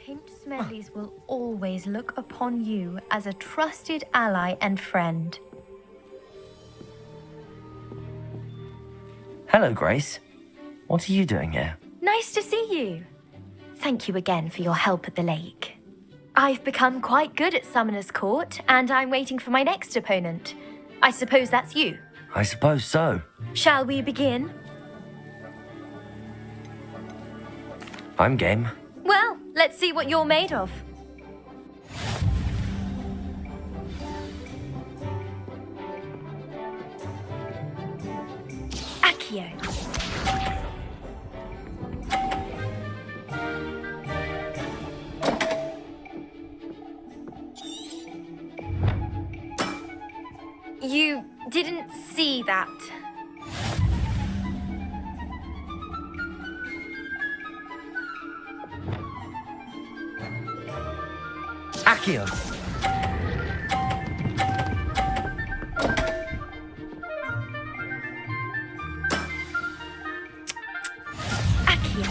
Pinch Smellies will always look upon you as a trusted ally and friend. Hello, Grace. What are you doing here? Nice to see you. Thank you again for your help at the lake. I've become quite good at Summoner's Court, and I'm waiting for my next opponent. I suppose that's you. I suppose so. Shall we begin? I'm game. Well, let's see what you're made of. Accio. You didn't see that. Accio. Accio.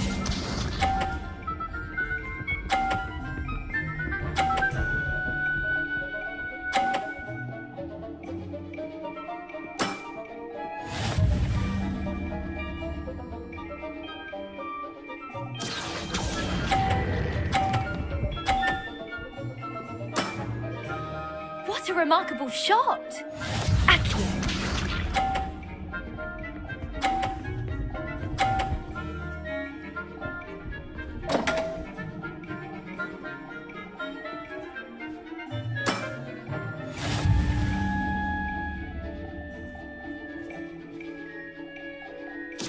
What a remarkable shot! Accio.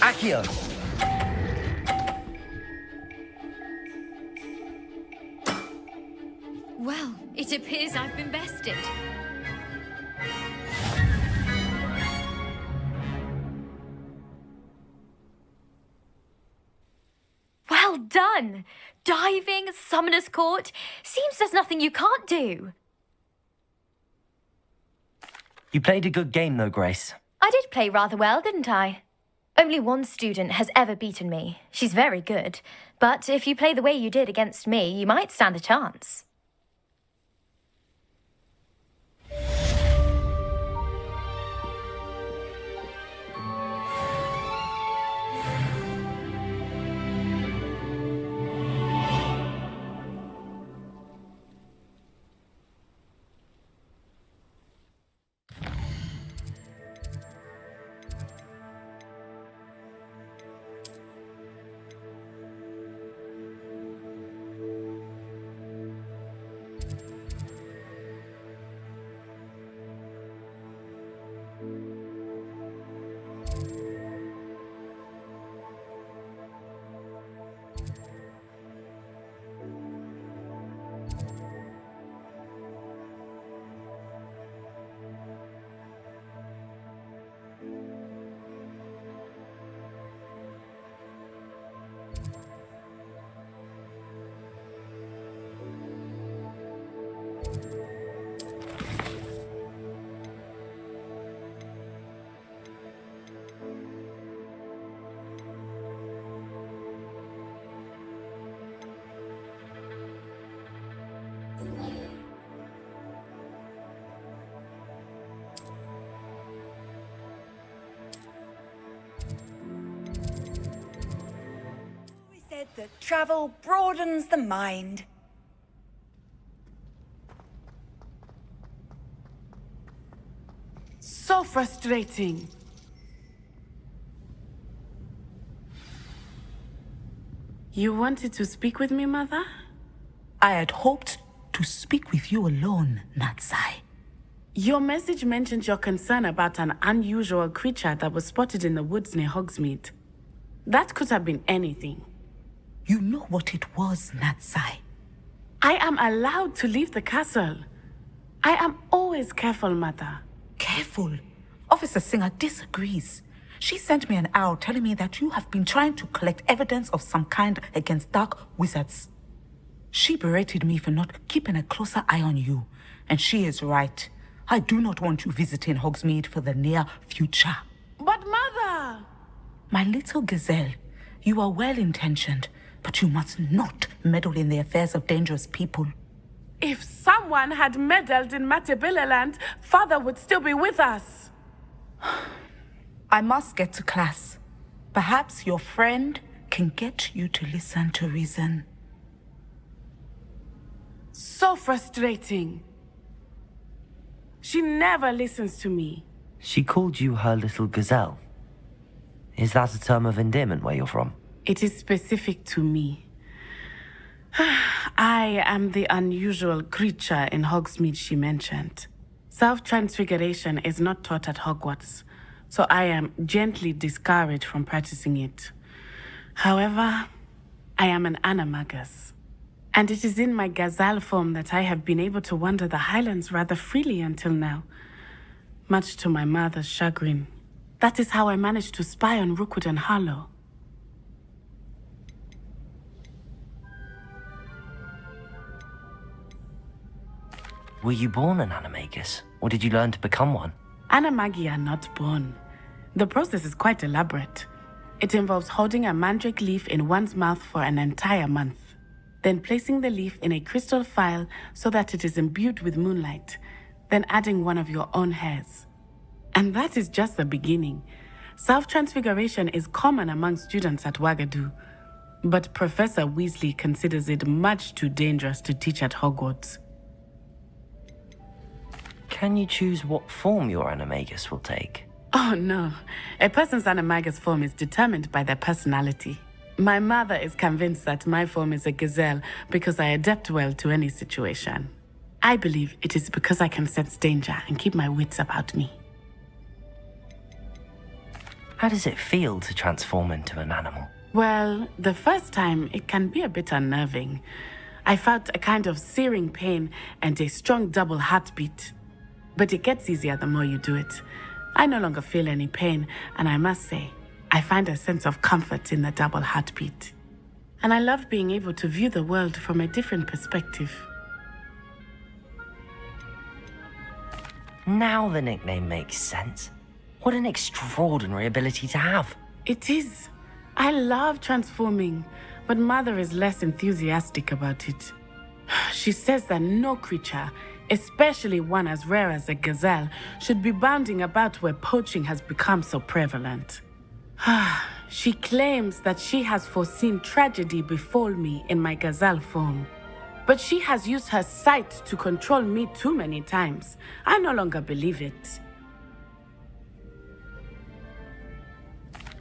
Accio. Well, it appears I've been bested. Well done! Diving, Summoner's Court. Seems there's nothing you can't do. You played a good game, though, Grace. I did play rather well, didn't I? Only one student has ever beaten me. She's very good. But if you play the way you did against me, you might stand a chance. That travel broadens the mind. So frustrating. You wanted to speak with me, Mother? I had hoped to speak with you alone, Natsai. Your message mentioned your concern about an unusual creature that was spotted in the woods near Hogsmeade. That could have been anything. You know what it was, Natsai. I am allowed to leave the castle. I am always careful, Mother. Careful. Officer Singer disagrees. She sent me an owl telling me that you have been trying to collect evidence of some kind against dark wizards. She berated me for not keeping a closer eye on you. And she is right. I do not want you visiting Hogsmeade for the near future. But Mother! My little gazelle, you are well-intentioned, But you must not meddle in the affairs of dangerous people. If someone had meddled in Matabeleland, Father would still be with us. I must get to class. Perhaps your friend can get you to listen to reason. So frustrating. She never listens to me. She called you her little gazelle. Is that a term of endearment where you're from? It is specific to me. I am the unusual creature in Hogsmeade she mentioned. Self-transfiguration is not taught at Hogwarts, so I am gently discouraged from practicing it. However, I am an animagus, and it is in my gazelle form that I have been able to wander the Highlands rather freely until now, much to my mother's chagrin. That is how I managed to spy on Rookwood and Harlow. Were you born an animagus, or did you learn to become one? Animagi are not born. The process is quite elaborate. It involves holding a mandrake leaf in one's mouth for an entire month, then placing the leaf in a crystal phial so that it is imbued with moonlight, then adding one of your own hairs. And that is just the beginning. Self-transfiguration is common among students at Wagadu, but Professor Weasley considers it much too dangerous to teach at Hogwarts. Can you choose what form your animagus will take? Oh no, a person's animagus form is determined by their personality. My mother is convinced that my form is a gazelle because I adapt well to any situation. I believe it is because I can sense danger and keep my wits about me. How does it feel to transform into an animal? Well, the first time it can be a bit unnerving. I felt a kind of searing pain and a strong double heartbeat. But it gets easier the more you do it. I no longer feel any pain, and I must say, I find a sense of comfort in the double heartbeat. And I love being able to view the world from a different perspective. Now the nickname makes sense. What an extraordinary ability to have. It is. I love transforming, but Mother is less enthusiastic about it. She says that no creature, especially one as rare as a gazelle, should be bounding about where poaching has become so prevalent. She claims that she has foreseen tragedy befall me in my gazelle form. But she has used her sight to control me too many times. I no longer believe it.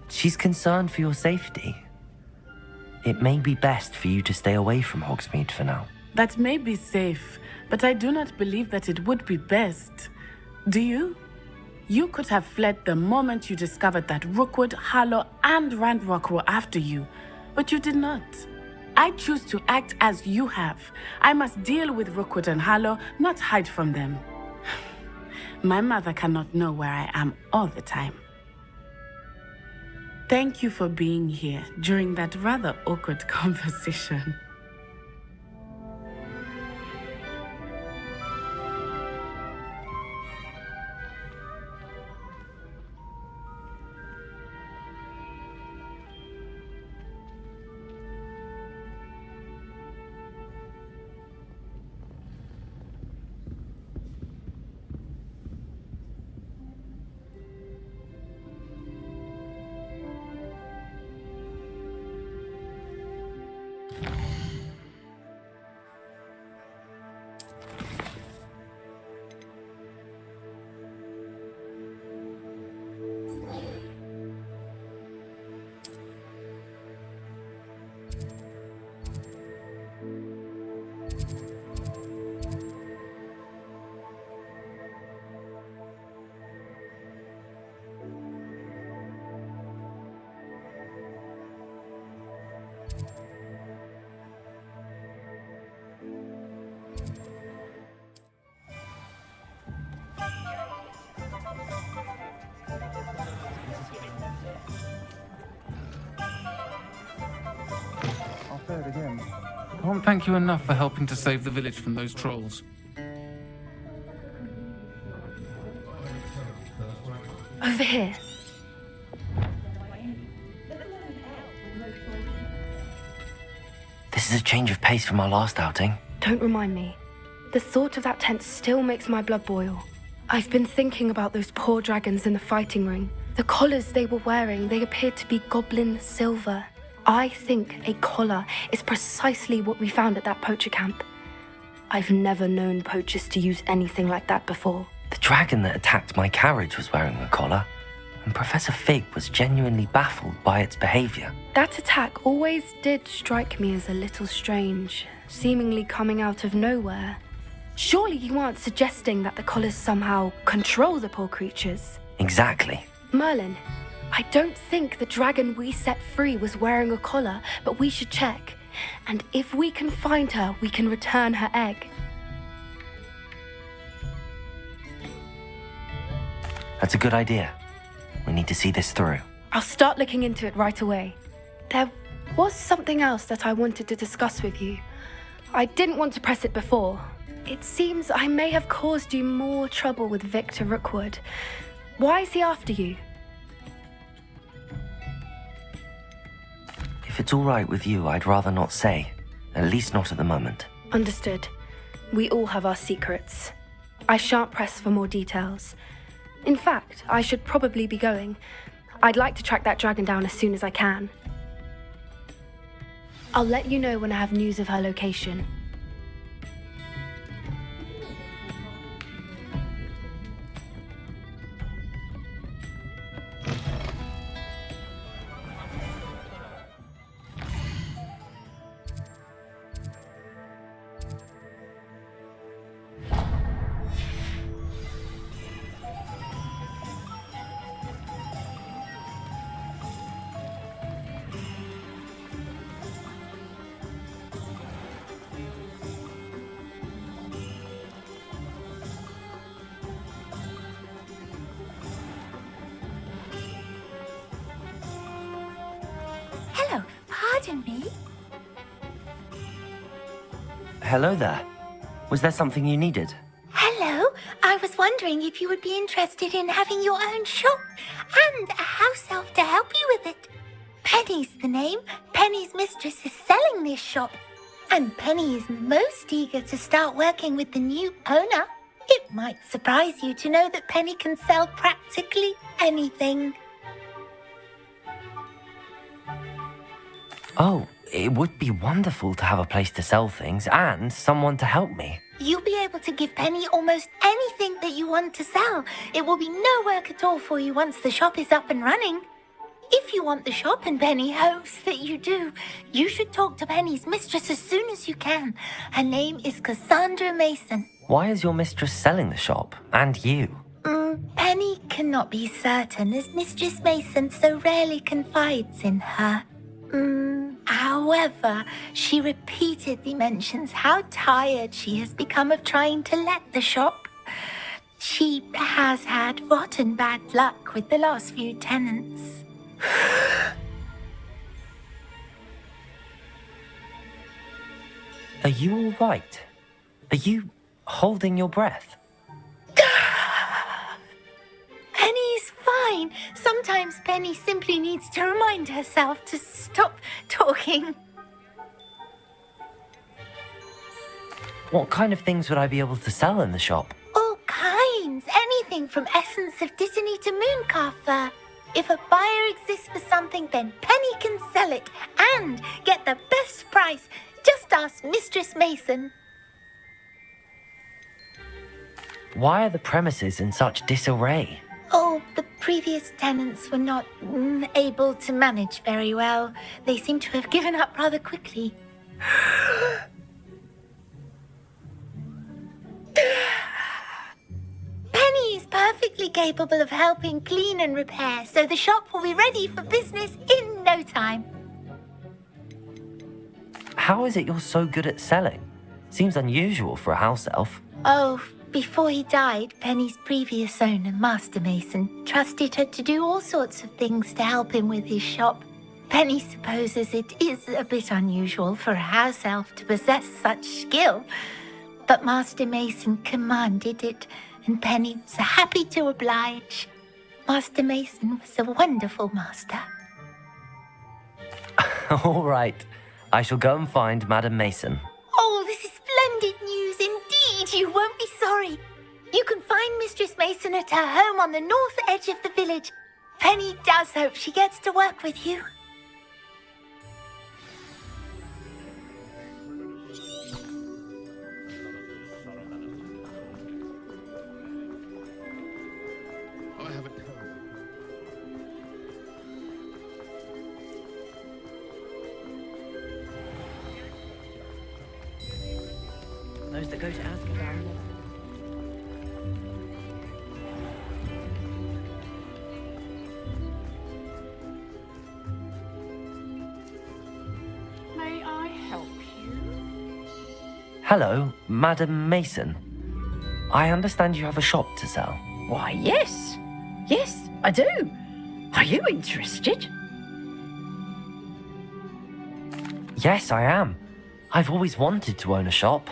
She's concerned for your safety. It may be best for you to stay away from Hogsmeade for now. That may be safe, but I do not believe that it would be best. Do you? You could have fled the moment you discovered that Rookwood, Harlow, and Randrock were after you, but you did not. I choose to act as you have. I must deal with Rookwood and Harlow, not hide from them. My mother cannot know where I am all the time. Thank you for being here during that rather awkward conversation. I won't thank you enough for helping to save the village from those trolls. Over here. This is a change of pace from our last outing. Don't remind me. The thought of that tent still makes my blood boil. I've been thinking about those poor dragons in the fighting ring. The collars they were wearing, they appeared to be goblin silver. I think a collar is precisely what we found at that poacher camp. I've never known poachers to use anything like that before. The dragon that attacked my carriage was wearing a collar, and Professor Fig was genuinely baffled by its behavior. That attack always did strike me as a little strange, seemingly coming out of nowhere. Surely you aren't suggesting that the collars somehow control the poor creatures? Exactly. Merlin, I don't think the dragon we set free was wearing a collar, but we should check. And if we can find her, we can return her egg. That's a good idea. We need to see this through. I'll start looking into it right away. There was something else that I wanted to discuss with you. I didn't want to press it before. It seems I may have caused you more trouble with Victor Rookwood. Why is he after you? If it's all right with you, I'd rather not say. At least not at the moment. Understood. We all have our secrets. I shan't press for more details. In fact, I should probably be going. I'd like to track that dragon down as soon as I can. I'll let you know when I have news of her location. Hello, pardon me. Hello there. Was there something you needed? Hello, I was wondering if you would be interested in having your own shop and a house elf to help you with it. Penny's the name. Penny's mistress is selling this shop, and Penny is most eager to start working with the new owner. It might surprise you to know that Penny can sell practically anything. Oh, it would be wonderful to have a place to sell things and someone to help me. You'll be able to give Penny almost anything that you want to sell. It will be no work at all for you once the shop is up and running. If you want the shop, and Penny hopes that you do, you should talk to Penny's mistress as soon as you can. Her name is Cassandra Mason. Why is your mistress selling the shop? And you? Penny cannot be certain, as Mistress Mason so rarely confides in her. However, she repeatedly mentions how tired she has become of trying to let the shop. She has had rotten bad luck with the last few tenants. Are you all right? Are you holding your breath? Penny's fine. Sometimes Penny simply needs to remind herself to stop talking. What kind of things would I be able to sell in the shop? All kinds. Anything from essence of Dittany to mooncalf fur. If a buyer exists for something, then Penny can sell it and get the best price. Just ask Mistress Mason. Why are the premises in such disarray? Oh, the previous tenants were not able to manage very well. They seem to have given up rather quickly. Penny is perfectly capable of helping clean and repair, so the shop will be ready for business in no time. How is it you're so good at selling? Seems unusual for a house elf. Oh, before he died, Penny's previous owner, Master Mason, trusted her to do all sorts of things to help him with his shop. Penny supposes it is a bit unusual for a house elf to possess such skill, but Master Mason commanded it, and Penny was happy to oblige. Master Mason was a wonderful master. All right. I shall go and find Madam Mason. Oh, this is splendid news indeed. You won't be sorry. You can find Mistress Mason at her home on the north edge of the village. Penny does hope she gets to work with you. Those that go to Azkaban. May I help you? Hello, Madam Mason. I understand you have a shop to sell. Why, yes. Yes, I do. Are you interested? Yes, I am. I've always wanted to own a shop.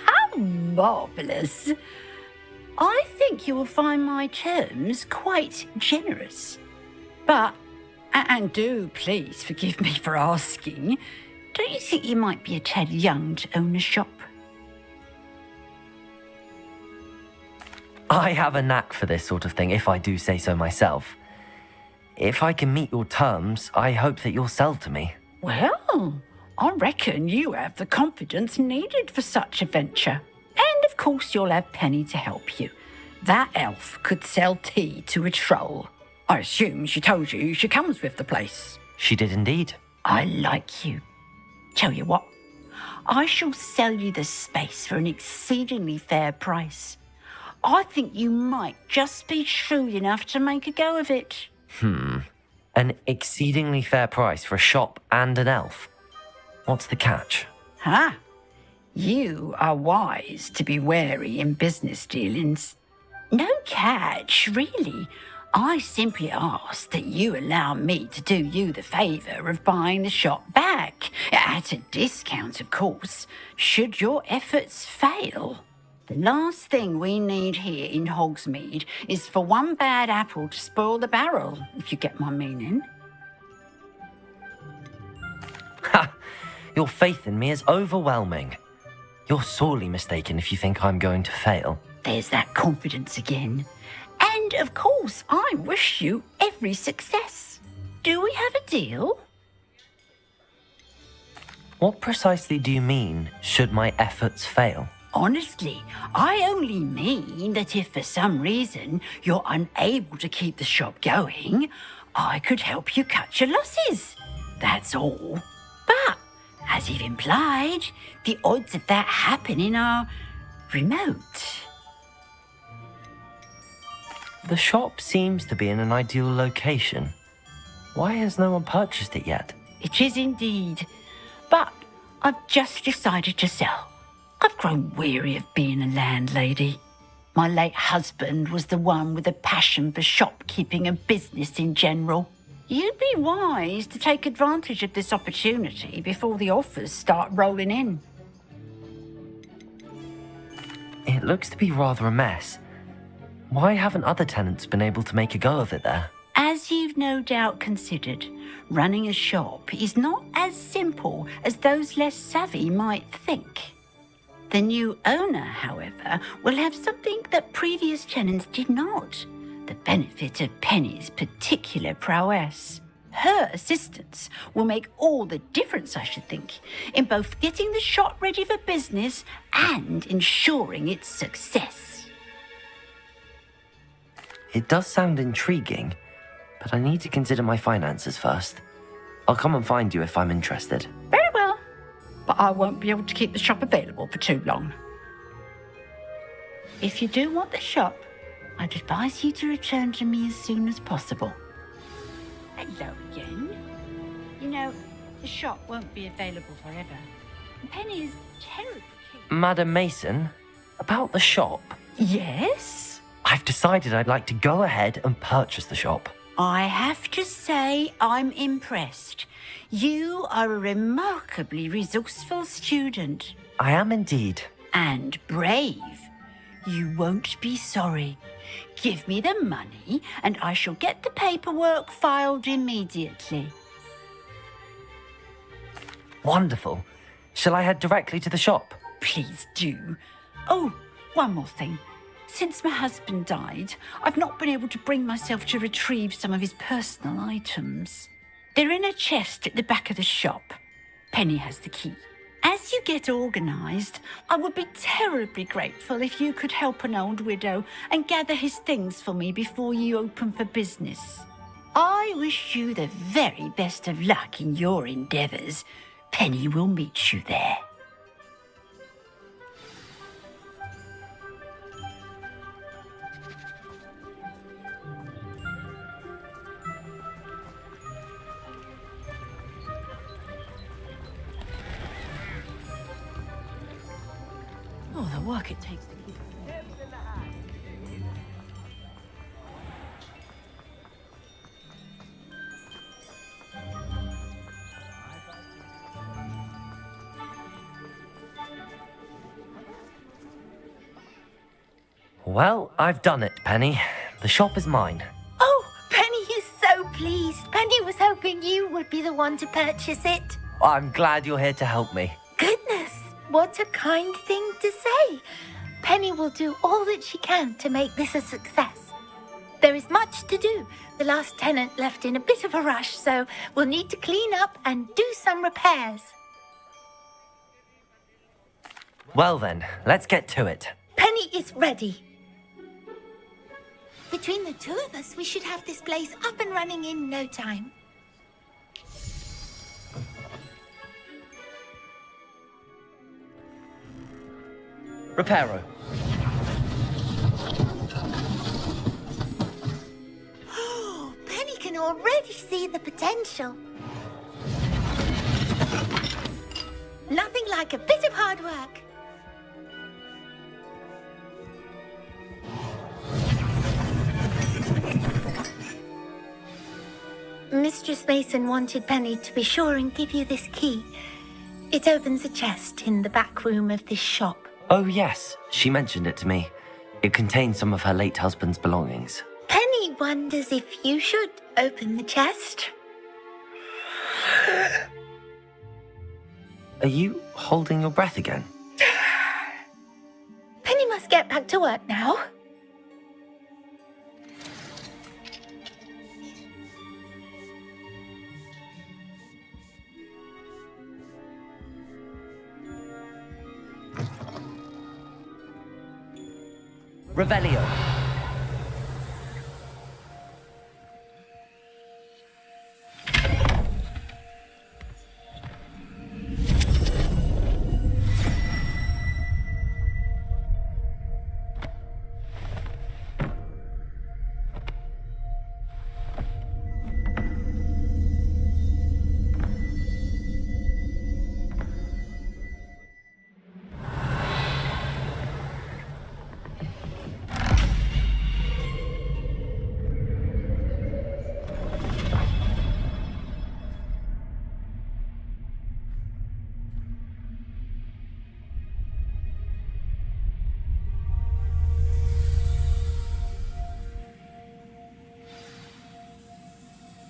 How marvellous. I think you will find my terms quite generous. But, and do please forgive me for asking, don't you think you might be a tad young to own a shop? I have a knack for this sort of thing, if I do say so myself. If I can meet your terms, I hope that you'll sell to me. Well, I reckon you have the confidence needed for such a venture. And of course you'll have Penny to help you. That elf could sell tea to a troll. I assume she told you she comes with the place. She did indeed. I like you. Tell you what, I shall sell you the space for an exceedingly fair price. I think you might just be shrewd enough to make a go of it. An exceedingly fair price for a shop and an elf. What's the catch? Huh? You are wise to be wary in business dealings. No catch, really. I simply ask that you allow me to do you the favour of buying the shop back. At a discount, of course, should your efforts fail. The last thing we need here in Hogsmeade is for one bad apple to spoil the barrel, if you get my meaning. Ha! Your faith in me is overwhelming. You're sorely mistaken if you think I'm going to fail. There's that confidence again. And, of course, I wish you every success. Do we have a deal? What precisely do you mean, should my efforts fail? Honestly, I only mean that if for some reason you're unable to keep the shop going, I could help you cut your losses. That's all. But, as you've implied, the odds of that happening are remote. The shop seems to be in an ideal location. Why has no one purchased it yet? It is indeed. But I've just decided to sell. I've grown weary of being a landlady. My late husband was the one with a passion for shopkeeping and business in general. You'd be wise to take advantage of this opportunity before the offers start rolling in. It looks to be rather a mess. Why haven't other tenants been able to make a go of it there? As you've no doubt considered, running a shop is not as simple as those less savvy might think. The new owner, however, will have something that previous tenants did not. The benefit of Penny's particular prowess. Her assistance will make all the difference, I should think, in both getting the shop ready for business and ensuring its success. It does sound intriguing, but I need to consider my finances first. I'll come and find you if I'm interested. Very well, but I won't be able to keep the shop available for too long. If you do want the shop, I'd advise you to return to me as soon as possible. Hello again. You know, the shop won't be available forever. Penny is terribly keen. Madam Mason, about the shop. Yes? I've decided I'd like to go ahead and purchase the shop. I have to say I'm impressed. You are a remarkably resourceful student. I am indeed. And brave. You won't be sorry. Give me the money and I shall get the paperwork filed immediately. Wonderful. Shall I head directly to the shop? Please do. Oh, one more thing. Since my husband died, I've not been able to bring myself to retrieve some of his personal items. They're in a chest at the back of the shop. Penny has the key. As you get organised, I would be terribly grateful if you could help an old widow and gather his things for me before you open for business. I wish you the very best of luck in your endeavours. Penny will meet you there. Oh, the work it takes to keep... Well, I've done it, Penny. The shop is mine. Oh, Penny is so pleased. Penny was hoping you would be the one to purchase it. I'm glad you're here to help me. Goodness, what a kind thing to say. Penny will do all that she can to make this a success. There is much to do. The last tenant left in a bit of a rush, so we'll need to clean up and do some repairs. Well then, let's get to it. Penny is ready. Between the two of us, we should have this place up and running in no time. Reparo. Oh, Penny can already see the potential. Nothing like a bit of hard work. Mistress Mason wanted Penny to be sure and give you this key. It opens a chest in the back room of this shop. Oh yes, she mentioned it to me. It contains some of her late husband's belongings. Penny wonders if you should open the chest. Are you holding your breath again? Penny must get back to work now. Revelio.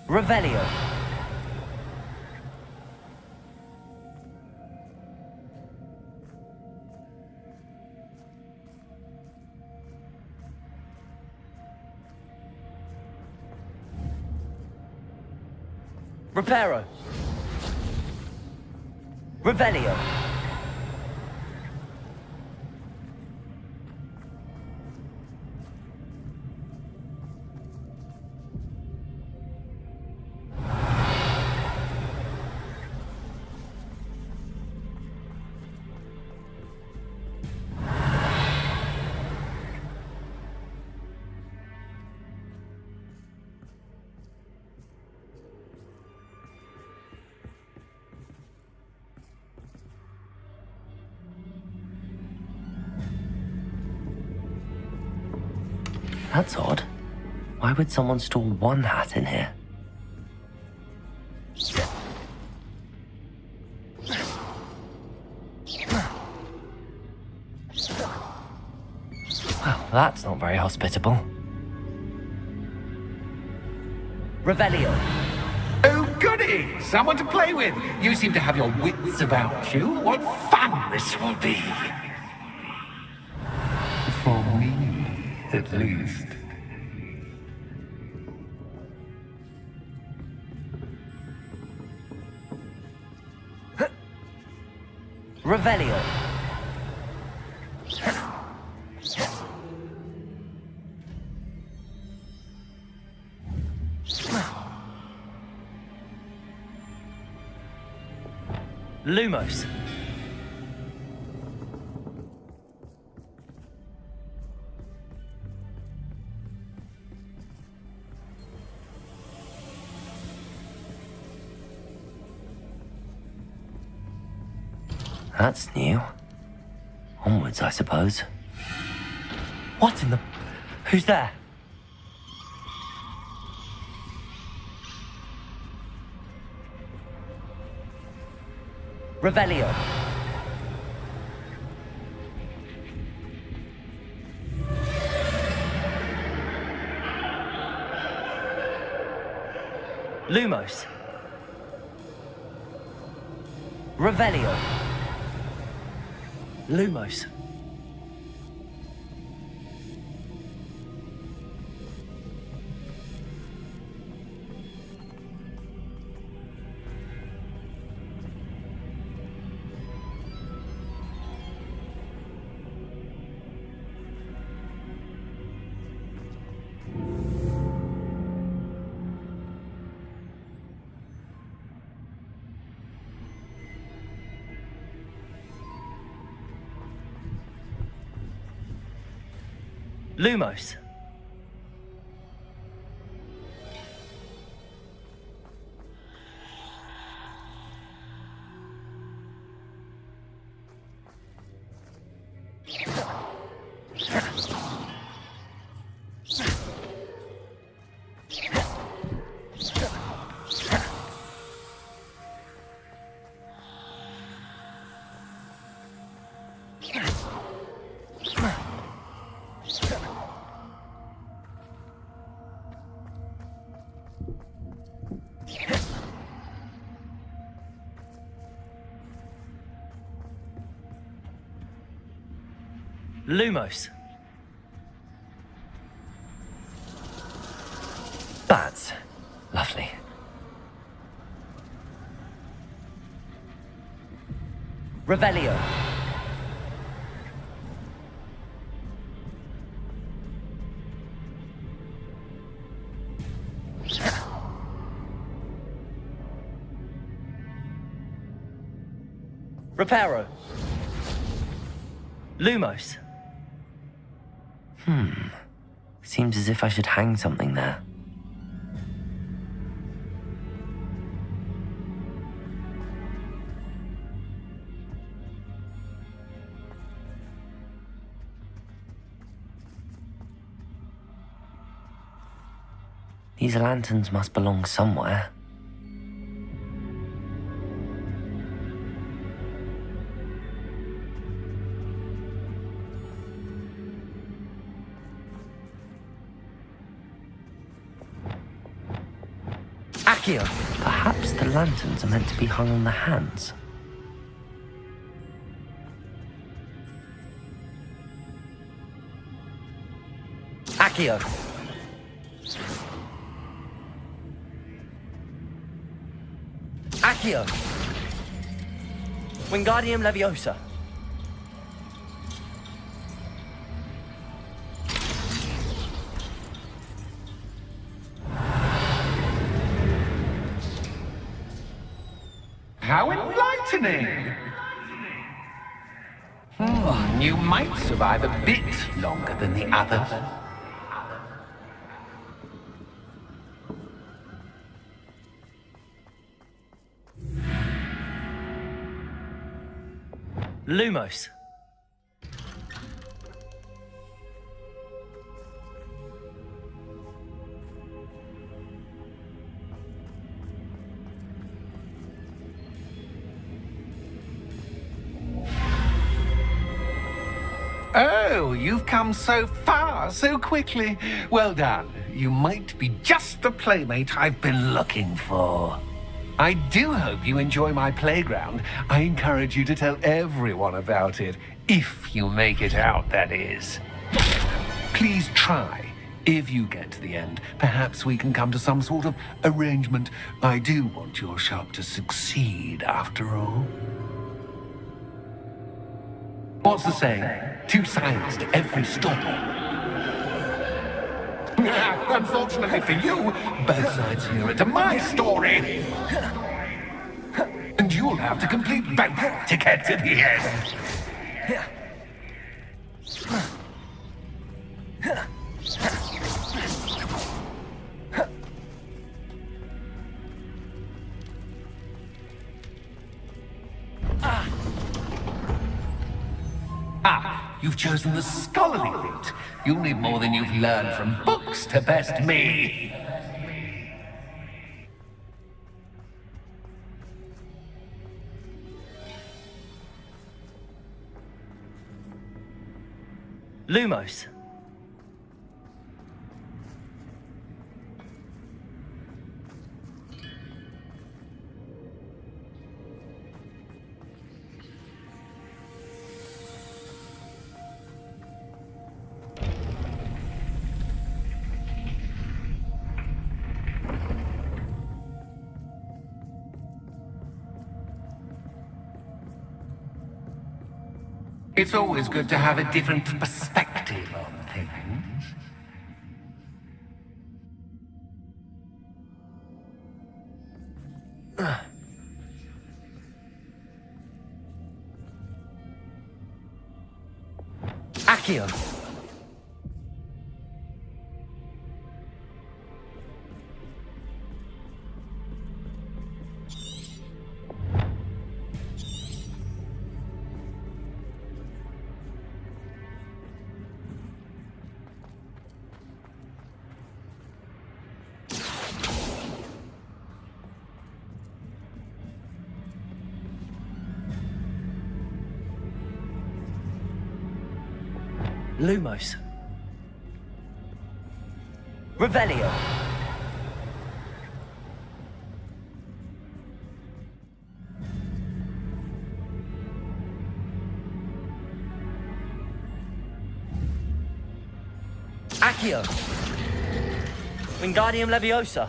Revelio. Reparo. Revelio. That's odd. Why would someone store one hat in here? Well, that's not very hospitable. Revelio. Oh, goody! Finally! Someone to play with! You seem to have your wits about you. What fun this will be! For me, at least. Revelio. Lumos. That's new. Onwards, I suppose. What in the... Who's there? Revelio. Lumos. Revelio. Lumos. Lumos. Lumos. Bats. Lovely. Revelio. Reparo. Lumos. Seems as if I should hang something there. These lanterns must belong somewhere. Perhaps the lanterns are meant to be hung on the hands. Accio. Accio. Wingardium Leviosa. How enlightening! You might survive a bit longer than the others. Lumos. Oh, you've come so far, so quickly. Well done. You might be just the playmate I've been looking for. I do hope you enjoy my playground. I encourage you to tell everyone about it. If you make it out, that is. Please try. If you get to the end, perhaps we can come to some sort of arrangement. I do want your shop to succeed, after all. What's the saying? 2 sides to every story. Unfortunately for you, both sides hear it to my story. And you'll have to complete both to get to the end. You've chosen the scholarly route. You'll need more than you've learned from books to best me. Lumos. It's always good to have a different perspective on things. Accio. Lumos. Revelio. Accio. Wingardium Leviosa.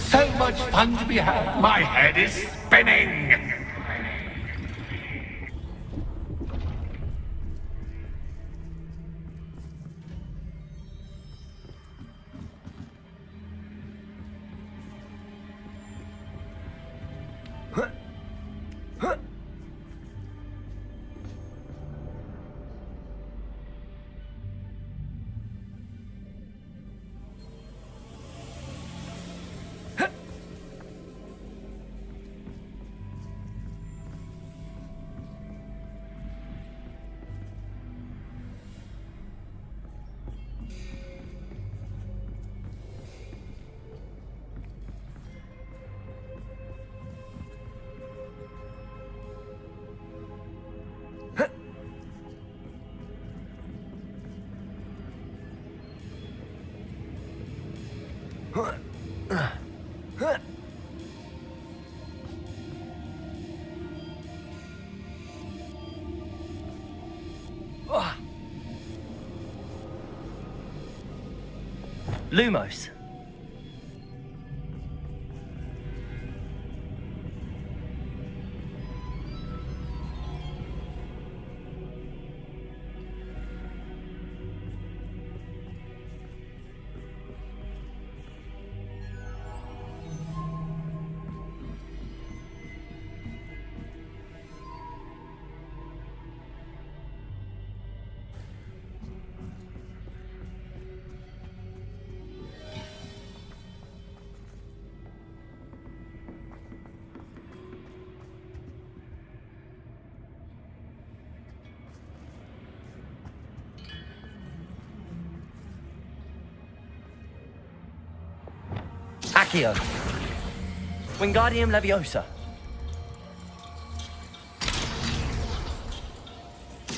So much fun to be had. My head is spinning. Lumos. Accio. Wingardium Leviosa.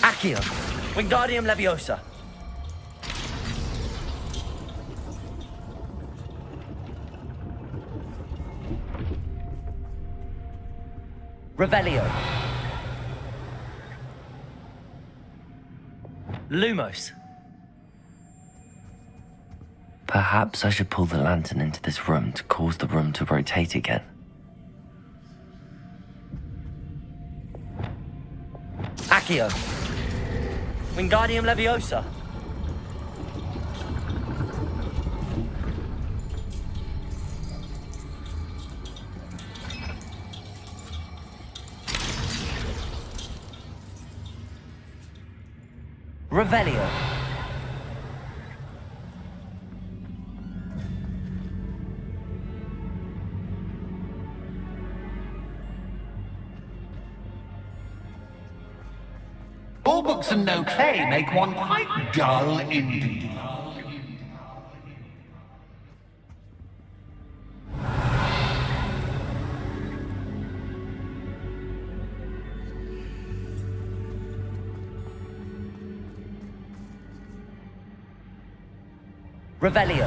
Accio. Wingardium Leviosa. Revelio. Lumos. Perhaps I should pull the lantern into this room to cause the room to rotate again. Accio. Wingardium Leviosa. Revelio. All books and no play make one quite dull indeed. Revelio.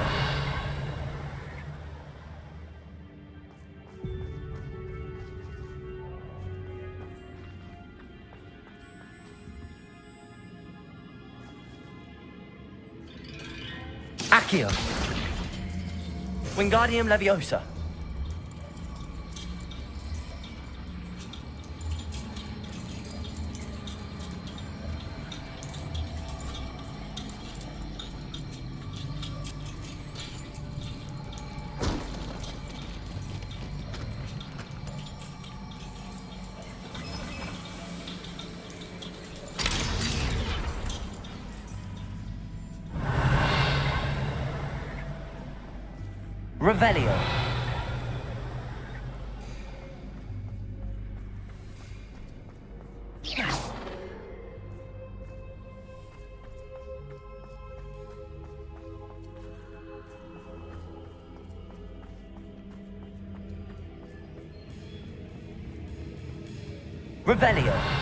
Accio. Wingardium Leviosa. Revelio. Revelio.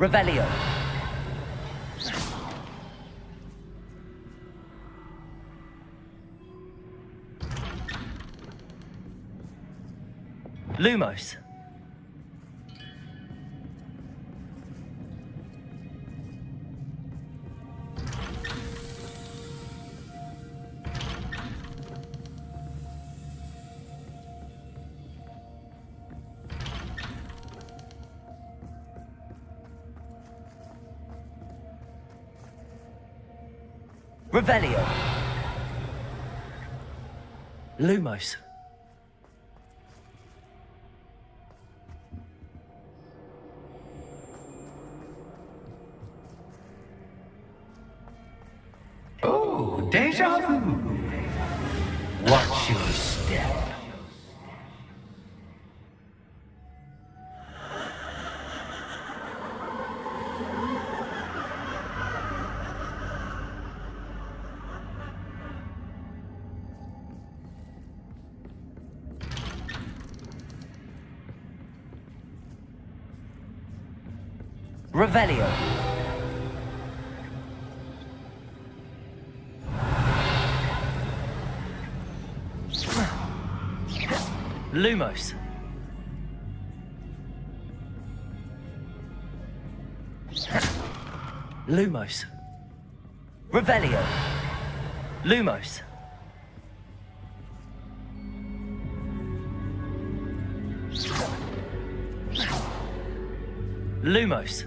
Revelio. Lumos. Revelio. Lumos. Oh, deja vu. Watch your step. Revelio. Lumos. Lumos. Revelio. Lumos. Lumos.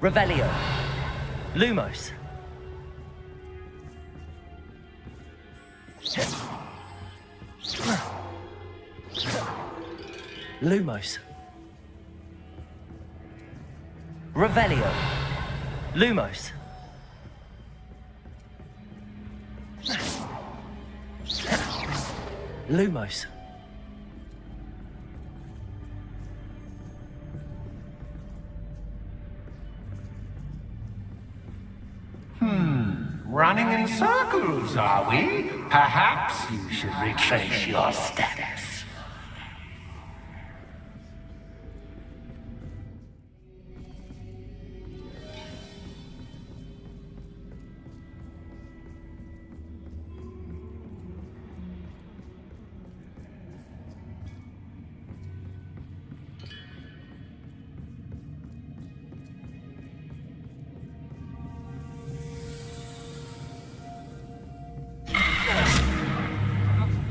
Revelio. Lumos. Lumos. Revelio. Lumos. Lumos. Running in circles, are we? Perhaps you should retrace your steps.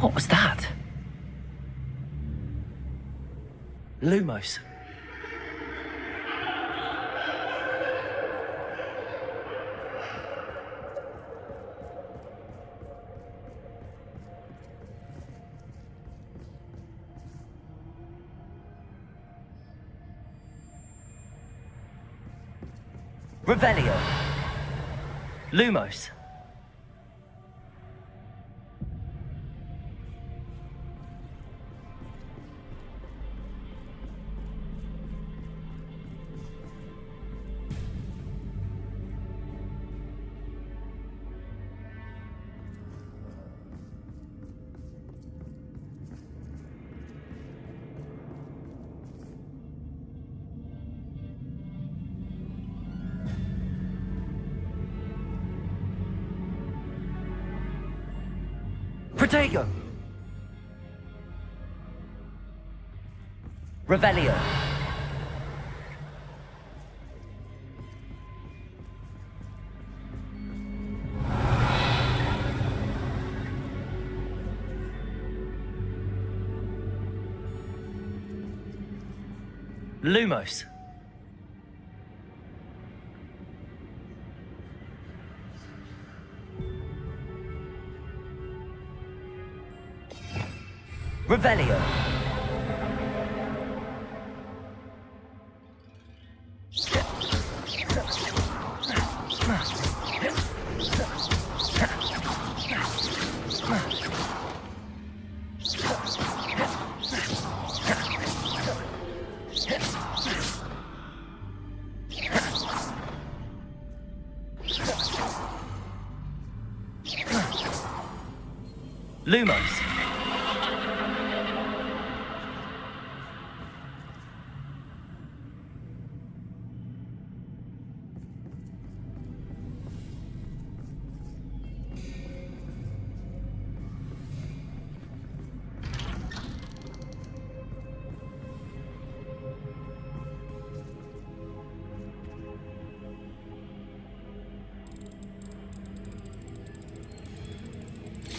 What was that? Lumos. Revelio. Lumos. Protego. Revelio. Lumos. Revelio. Lumos.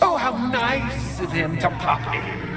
Oh, how nice of him to pop in.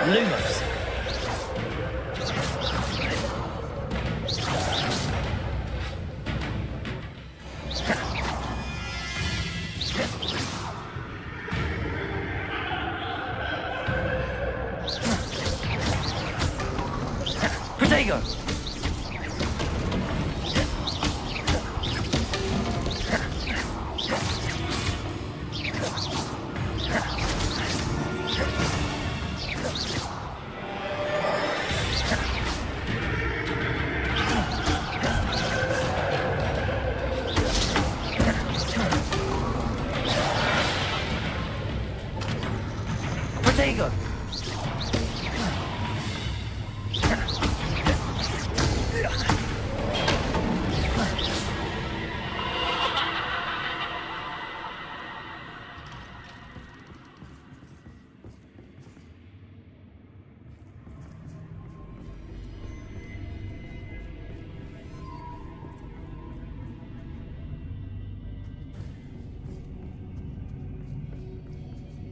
Lumos.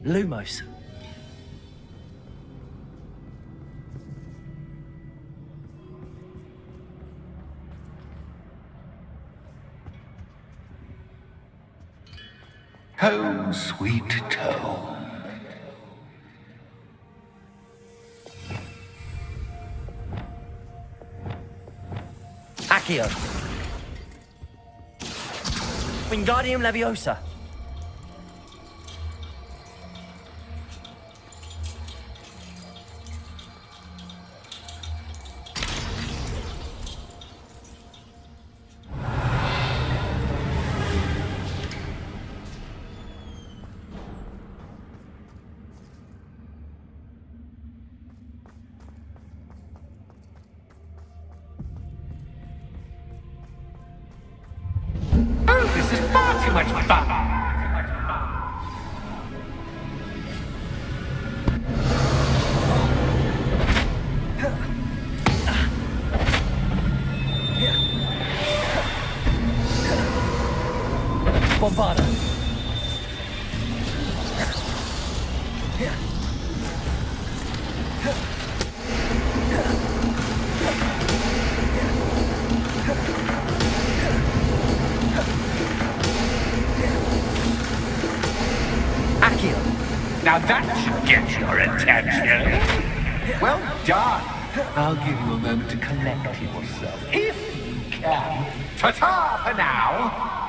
Lumos. Home, sweet home. Accio. Wingardium Leviosa. This is far too much fun. Bombarda. Accio. Now that should get your attention. Well done. I'll give you a moment to collect yourself, if you can. Ta-ta for now.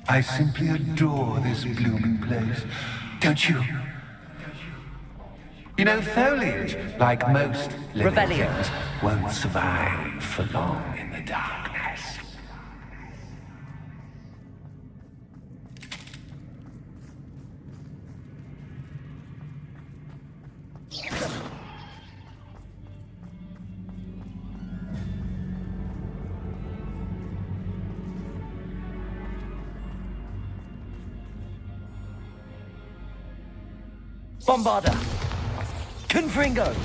I simply adore this blooming place. Don't you? You know, foliage, like most living Revelio. things, won't survive for long in the darkness. Bombarda. Confringo.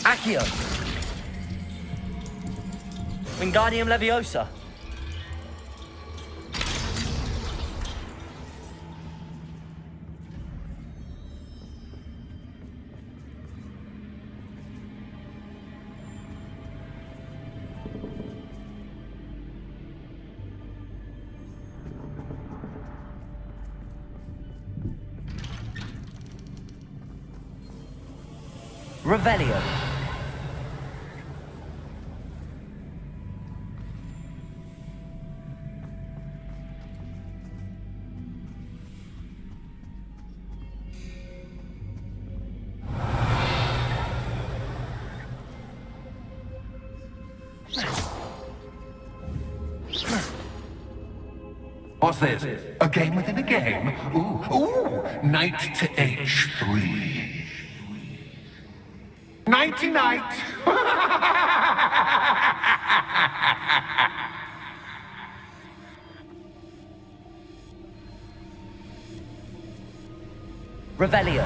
Accio. Wingardium Leviosa. Revelio. What's this? A game within a game? Ooh, knight to H3. Nighty-night! Revelio.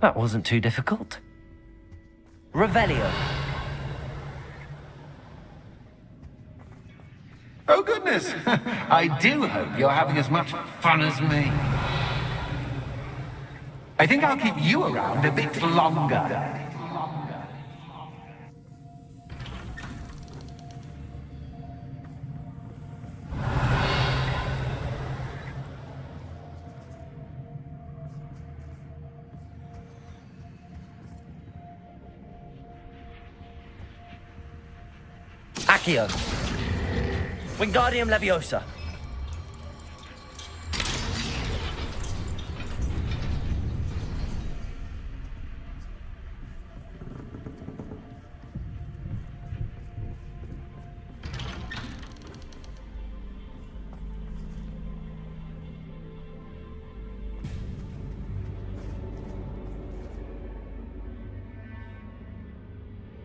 That wasn't too difficult. Revelio. Oh, goodness. I do hope you're having as much fun as me. I think I'll keep you around a bit longer. Accio. Wingardium Leviosa.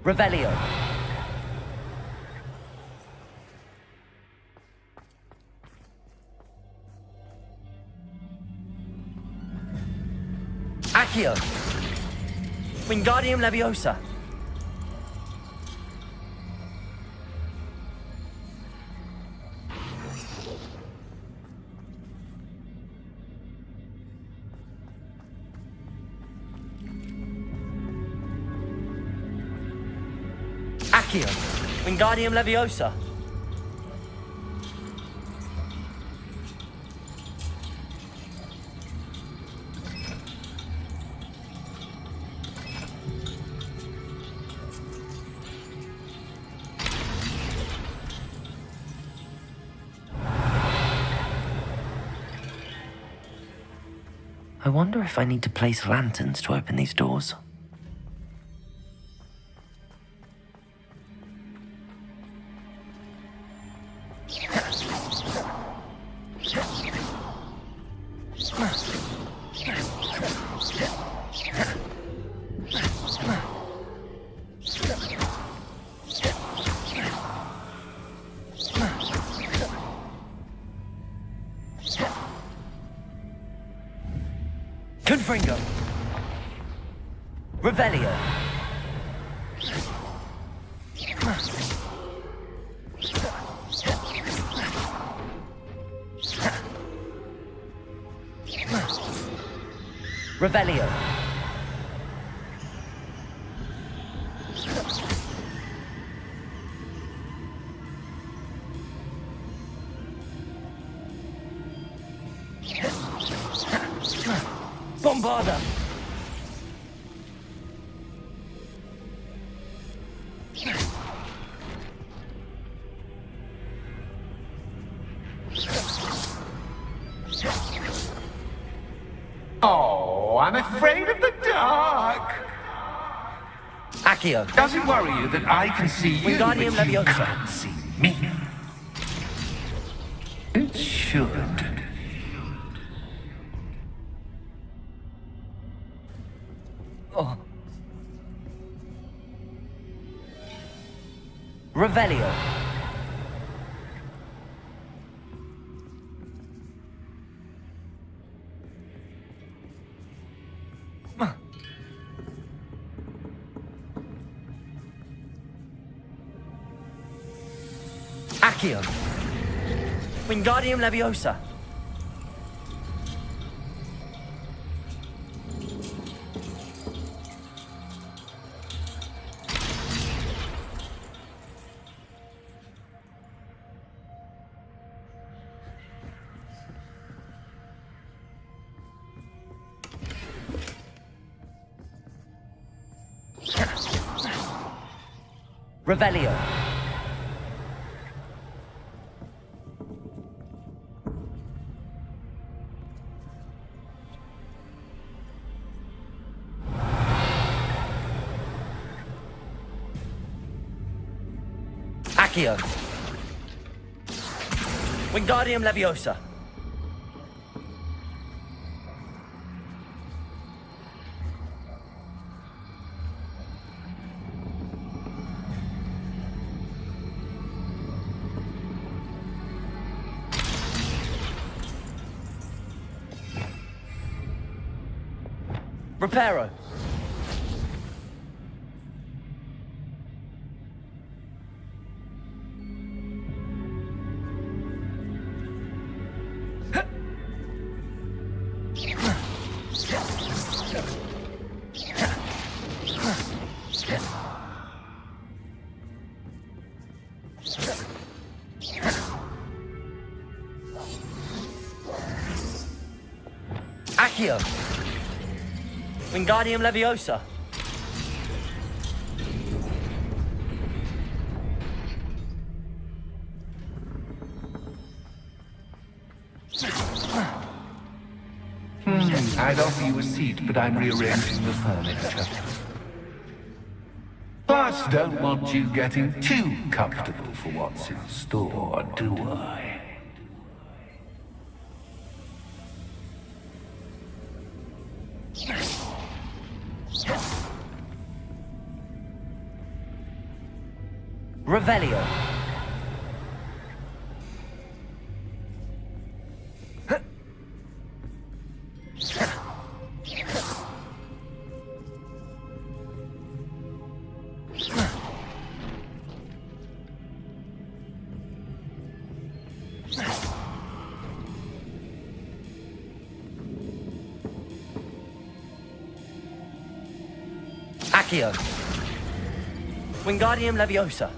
Revelio. Accio. Wingardium Leviosa. Accio. Wingardium Leviosa. I wonder if I need to place lanterns to open these doors. Confringo. Revelio. Revelio. Bombarda. Oh, I'm afraid of the dark. Accio. Does it worry you that I can see you, Wingardium but you Leviosa. can't see me? It should. Oh. Revelio. Accio. Wingardium Leviosa. Revelio. Accio. Wingardium Leviosa. Reparo. Accio. Wingardium Leviosa. I'd offer you a seat, but I'm rearranging the furniture. Plus, don't want you getting too comfortable for what's in store, do I? Revelio. Accio. Wingardium Leviosa.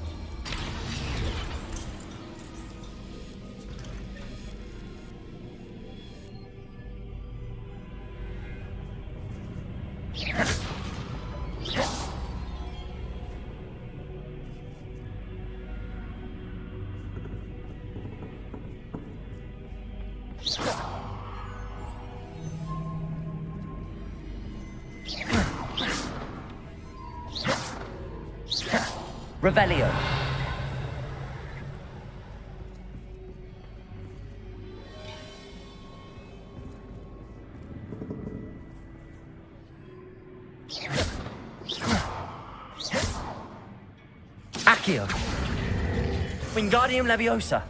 Revelio. Accio. Wingardium Leviosa.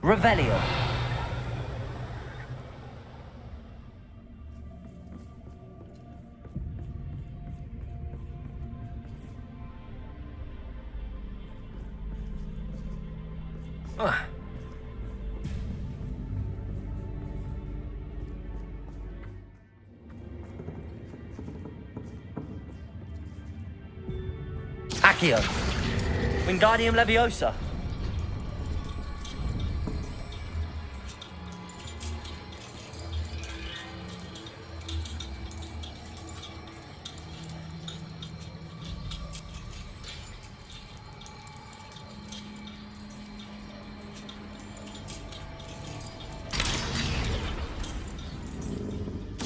Revelio. Accio. Wingardium Leviosa.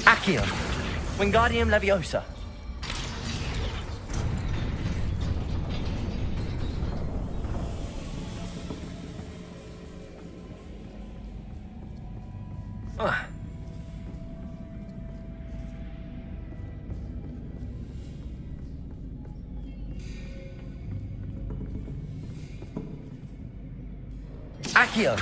Accio. Wingardium Leviosa. Accio.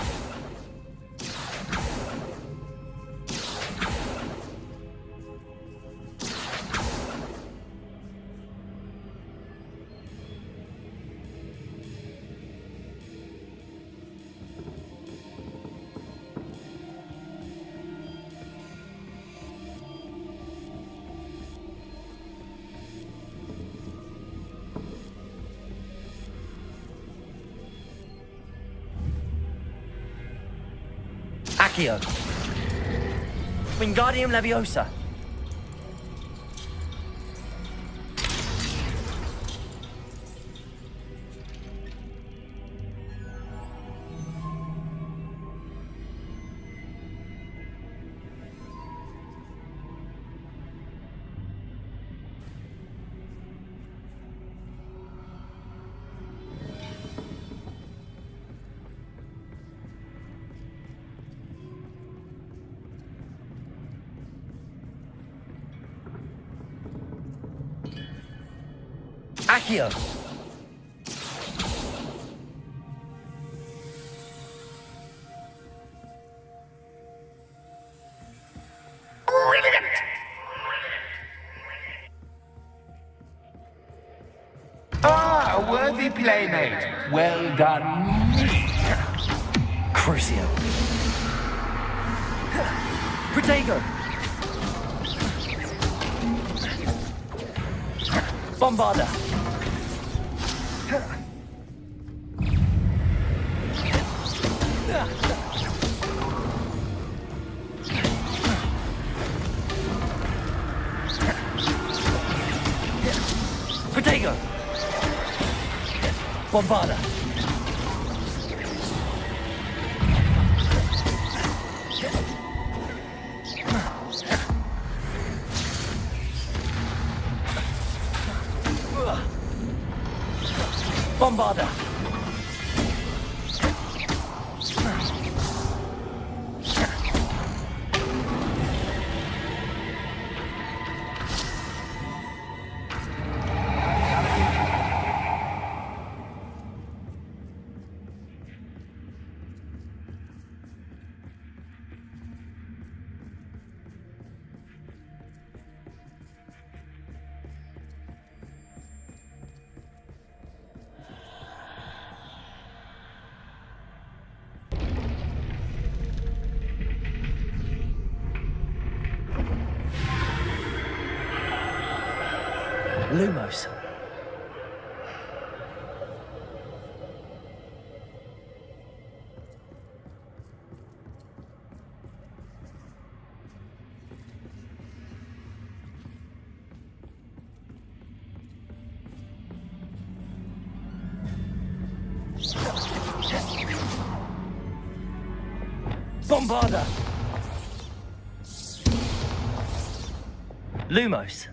Accio. Wingardium Leviosa. Accio. playmate. Well done. Crucio. Protego. Bombarda. Protego. Bombarda. Bombarda. Lumos. Bombarda. Lumos.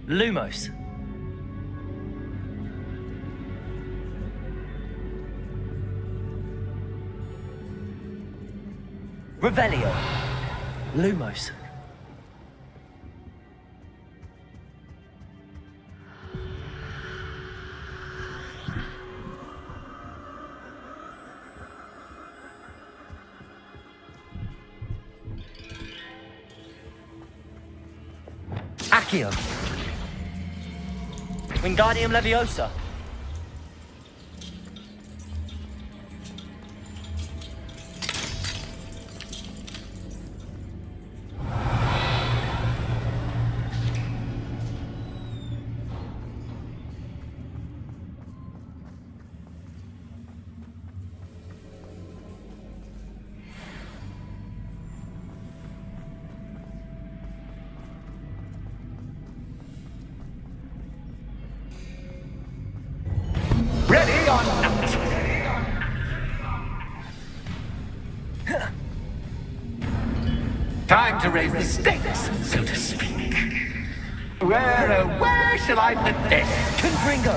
Lumos. Revelio. Lumos. Accio. Wingardium Leviosa. Ready or not? Time to raise the stakes, so to speak. Where shall I put this? Confringo.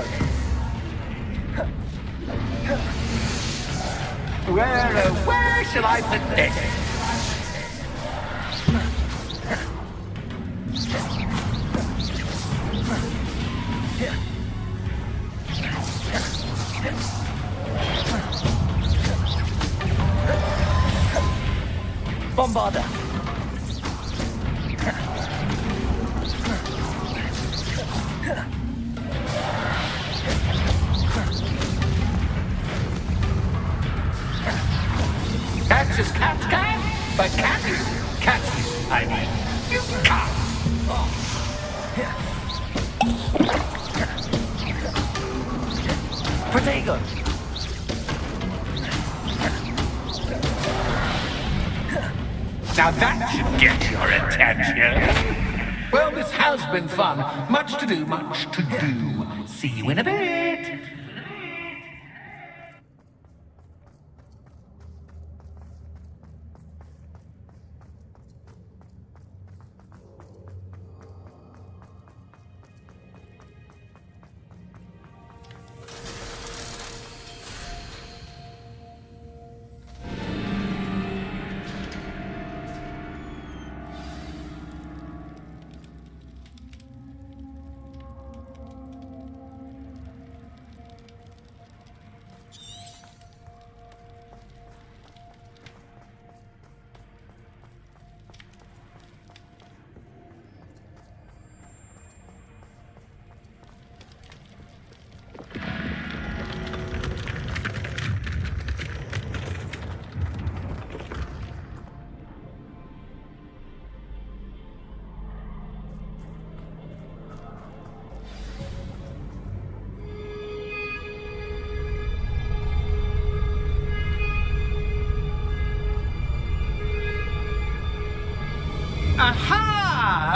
Where shall I put this? Bombarda. Catch as catch can, but catch you, I mean, you can't. Protego. Now that should get your attention. Well, this has been fun. Much to do, much to do. See you in a bit.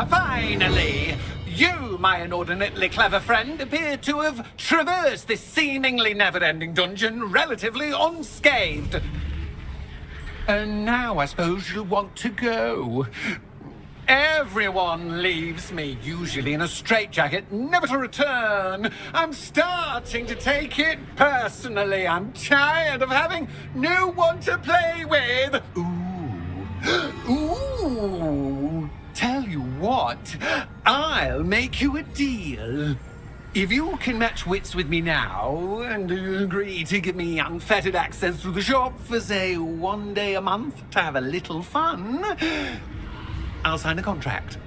Finally! You, my inordinately clever friend, appear to have traversed this seemingly never-ending dungeon relatively unscathed. And now I suppose you'll want to go. Everyone leaves me, usually in a straitjacket, never to return. I'm starting to take it personally. I'm tired of having no one to play with. Ooh. Tell you what, I'll make you a deal. If you can match wits with me now and agree to give me unfettered access to the shop for, say, 1 day a month to have a little fun, I'll sign a contract.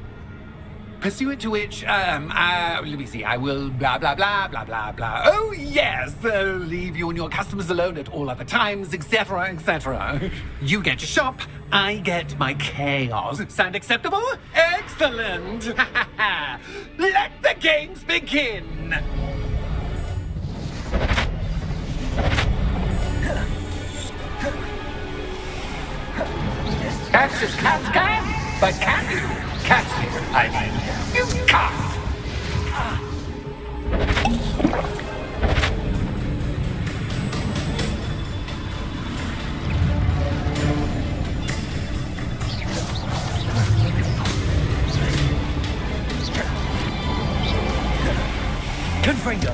Pursuant to which, let me see, I will blah, blah, blah, blah, blah, blah. Oh, yes, leave you and your customers alone at all other times, etc., etc. You get your shop, I get my chaos. Sound acceptable? Excellent! Let the games begin! Catch this cat can, but can you catch me? I mean, you can't! Confringo!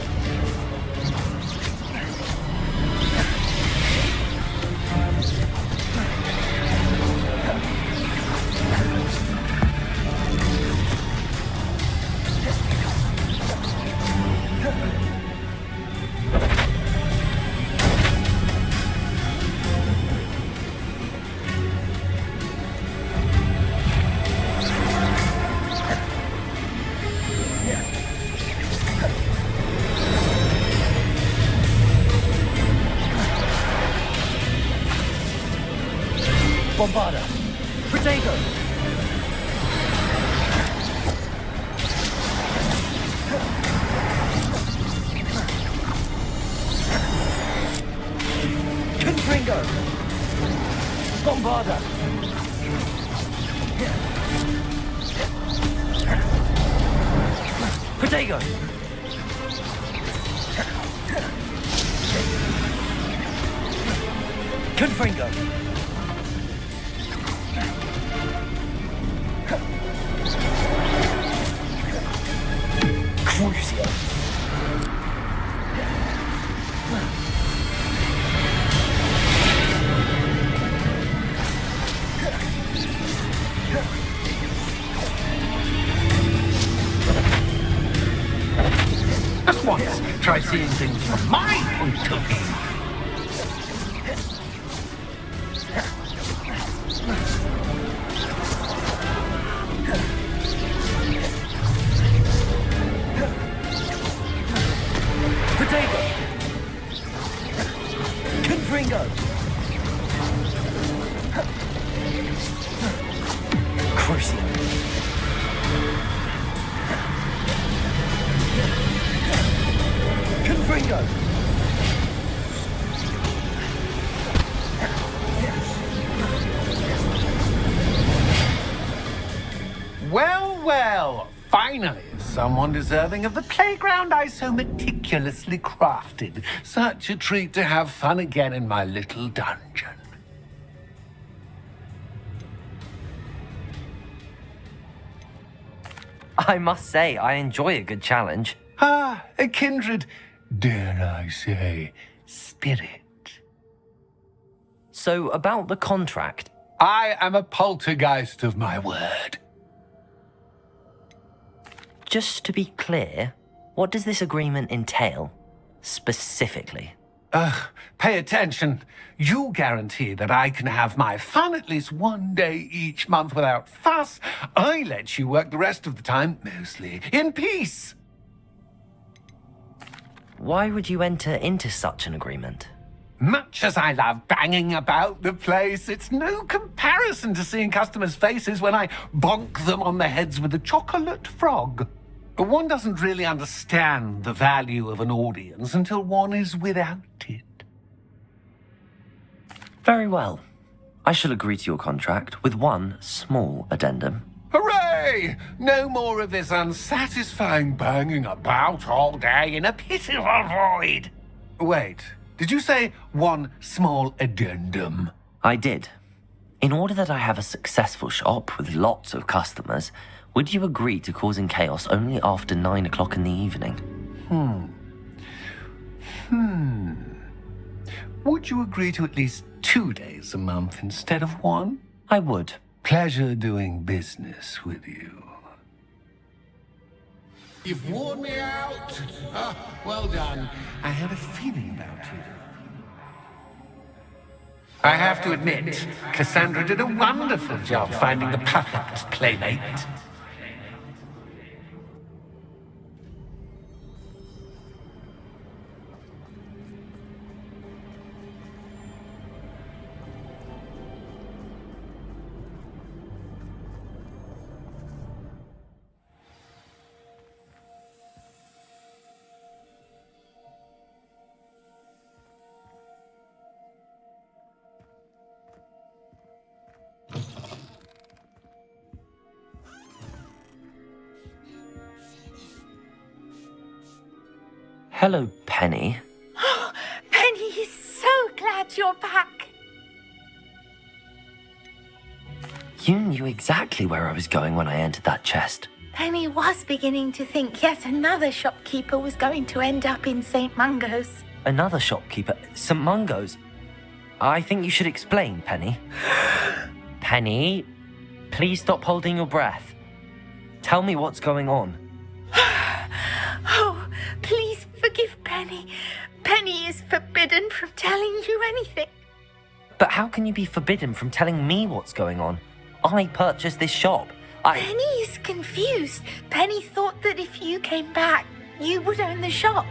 Bombarda! Protego! Confringo! Bombarda! Protego! Confringo! Crucio! Just once, try seeing things from my point of view. Protego! Confringo! Crucio! Confringo! Well, well, finally, someone deserving of the playground I so meticulously crafted. Such a treat to have fun again in my little dungeon. I must say, I enjoy a good challenge. Ah, a kindred, dare I say, spirit. So, about the contract. I am a poltergeist of my word. Just to be clear, what does this agreement entail, specifically? Pay attention. You guarantee that I can have my fun at least 1 day each month without fuss. I let you work the rest of the time, mostly in peace. Why would you enter into such an agreement? Much as I love banging about the place, it's no comparison to seeing customers' faces when I bonk them on the heads with a chocolate frog. One doesn't really understand the value of an audience until one is without it. Very well. I shall agree to your contract with one small addendum. Hooray! No more of this unsatisfying banging about all day in a pitiful void. Wait, did you say one small addendum? I did. In order that I have a successful shop with lots of customers, would you agree to causing chaos only after 9 o'clock in the evening? Would you agree to at least 2 days a month instead of 1? I would. Pleasure doing business with you. You've worn me out. Well done. I had a feeling about you. I have to admit, Cassandra did a wonderful job finding the perfect playmate. Hello, Penny. Penny is so glad you're back. You knew exactly where I was going when I entered that chest. Penny was beginning to think yet another shopkeeper was going to end up in St. Mungo's. Another shopkeeper? St. Mungo's? I think you should explain, Penny. Penny, please stop holding your breath. Tell me what's going on. Oh, please forgive Penny. Penny is forbidden from telling you anything. But how can you be forbidden from telling me what's going on? I purchased this shop. Penny is confused. Penny thought that if you came back, you would own the shop.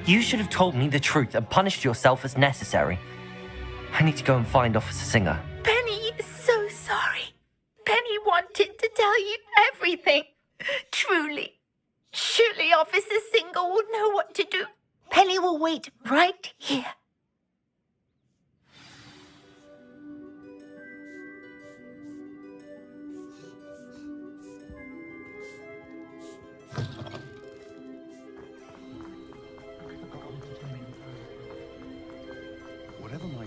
You should have told me the truth and punished yourself as necessary. I need to go and find Officer Singer. Penny is so sorry. Penny wanted to tell you everything. Truly. Surely Officer Singer will know what to do. Penny will wait right here. Whatever my...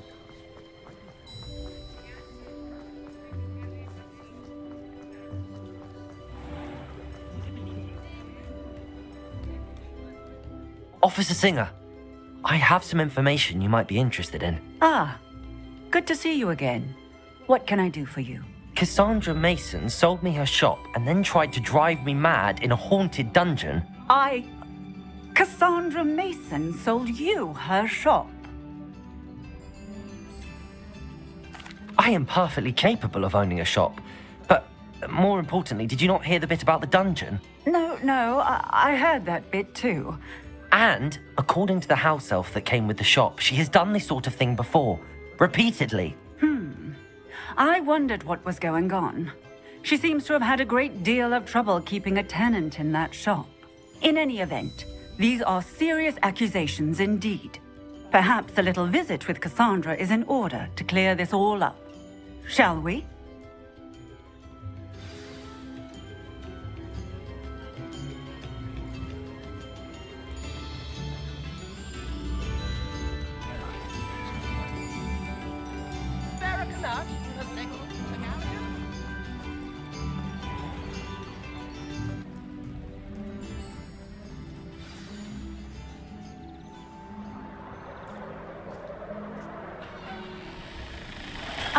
Officer Singer, I have some information you might be interested in. Ah, good to see you again. What can I do for you? Cassandra Mason sold me her shop and then tried to drive me mad in a haunted dungeon. Cassandra Mason sold you her shop. I am perfectly capable of owning a shop. But more importantly, did you not hear the bit about the dungeon? No, I heard that bit too. And, according to the house elf that came with the shop, she has done this sort of thing before. Repeatedly. I wondered what was going on. She seems to have had a great deal of trouble keeping a tenant in that shop. In any event, these are serious accusations indeed. Perhaps a little visit with Cassandra is in order to clear this all up. Shall we?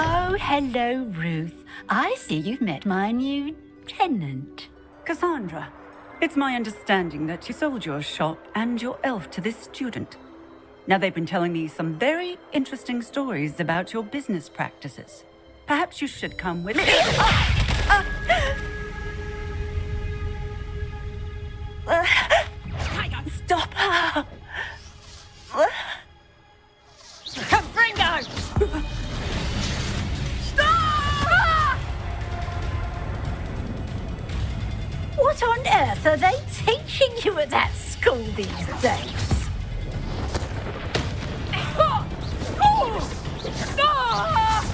Oh, hello, Ruth. I see you've met my new tenant. Cassandra, it's my understanding that you sold your shop and your elf to this student. Now, they've been telling me some very interesting stories about your business practices. Perhaps you should come with me. Stop her! Confringo! What on earth are they teaching you at that school these days?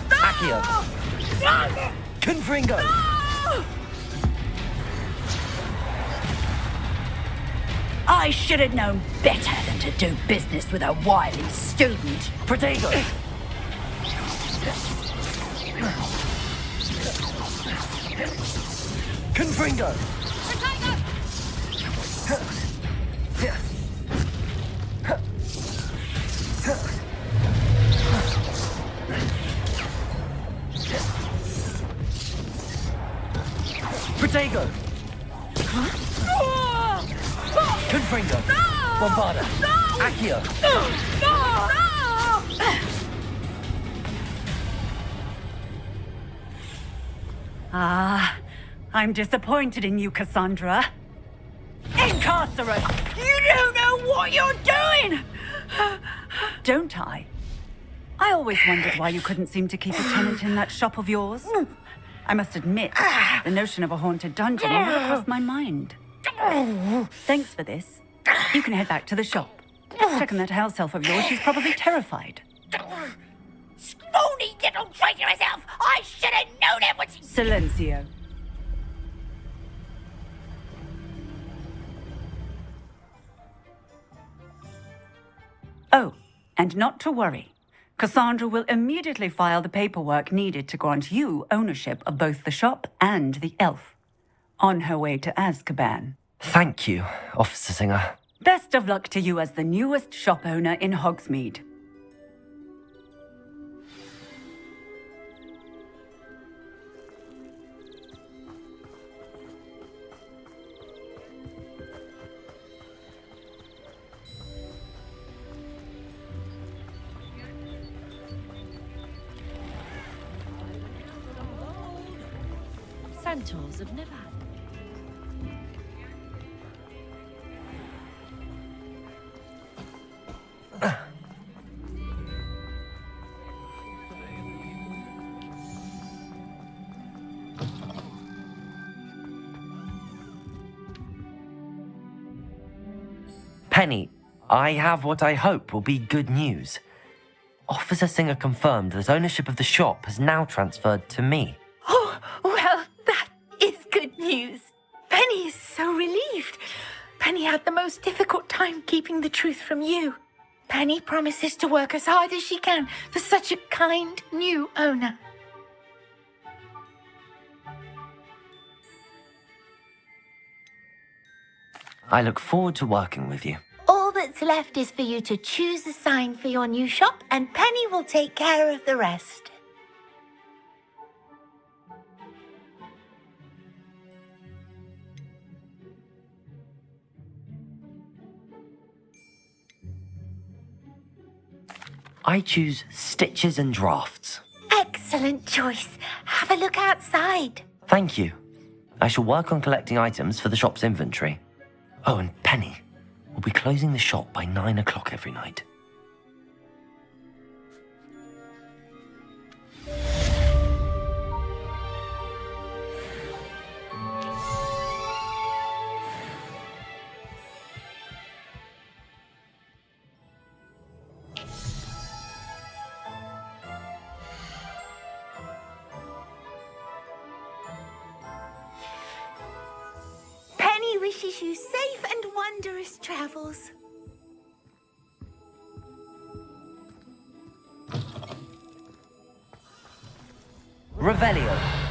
Accio, Confringo! I should have known better than to do business with a wily student. Protego! Confringo! Protego! Confringo! Bombarda! Accio! Ah, I'm disappointed in you, Cassandra. Incarcerate! You don't know what you're doing! Don't I? I always wondered why you couldn't seem to keep a tenant in that shop of yours. I must admit, the notion of a haunted dungeon never crossed my mind. Thanks for this. You can head back to the shop. Check on that house elf of yours. She's probably terrified. Scrawny little traitor herself! I should have known it was... Silencio. Oh, and not to worry. Cassandra will immediately file the paperwork needed to grant you ownership of both the shop and the elf. On her way to Azkaban. Thank you, Officer Singer. Best of luck to you as the newest shop owner in Hogsmeade. Centaurs of Nevada. Penny, I have what I hope will be good news. Officer Singer confirmed that ownership of the shop has now transferred to me. Oh, well, that is good news. Penny is so relieved. Penny had the most difficult time keeping the truth from you. Penny promises to work as hard as she can for such a kind new owner. I look forward to working with you. All that's left is for you to choose a sign for your new shop, and Penny will take care of the rest. I choose Stitches and Drafts. Excellent choice. Have a look outside. Thank you. I shall work on collecting items for the shop's inventory. Oh, and Penny, we'll be closing the shop by 9 o'clock every night. Penny wishes you safe and wondrous travels. Revelio.